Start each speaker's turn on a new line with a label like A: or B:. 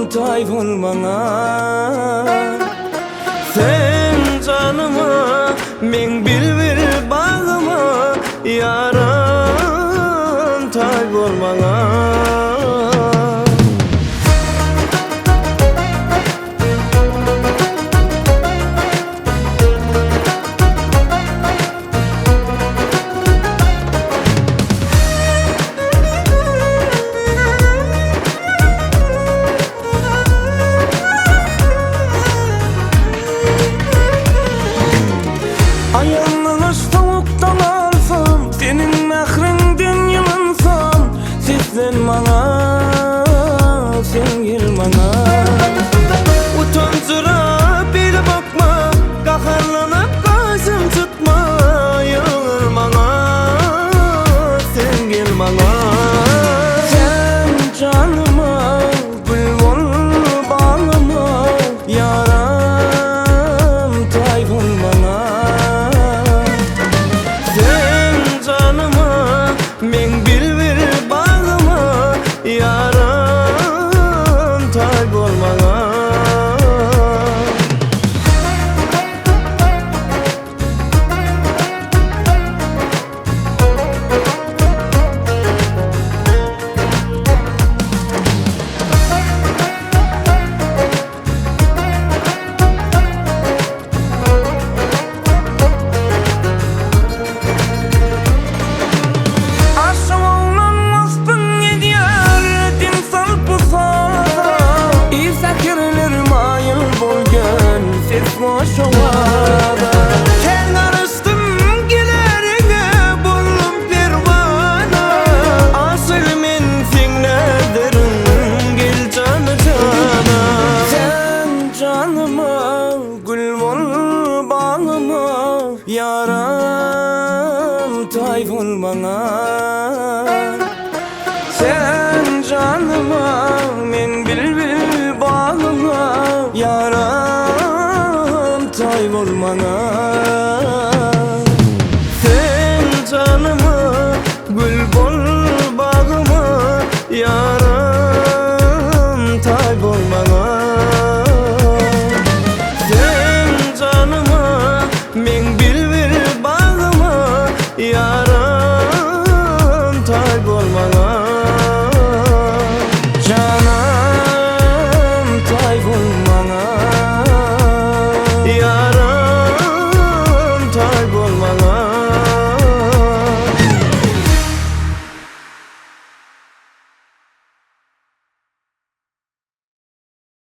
A: tay bolmaňa. Sen janyma men bilbir bagyma, yaram tay bolmaňa. Ayağımın soğuktan alsam, senin mehrinden yalansam, sizden bana, sen gel bana. Utancıra bir bakma, kaharlanıp gözüm tutma, yalır bana, sen gel bana. Sen canıma gül bol bağlama, yaram tay bolmaňa. Men bilbir bagyma, yaram tay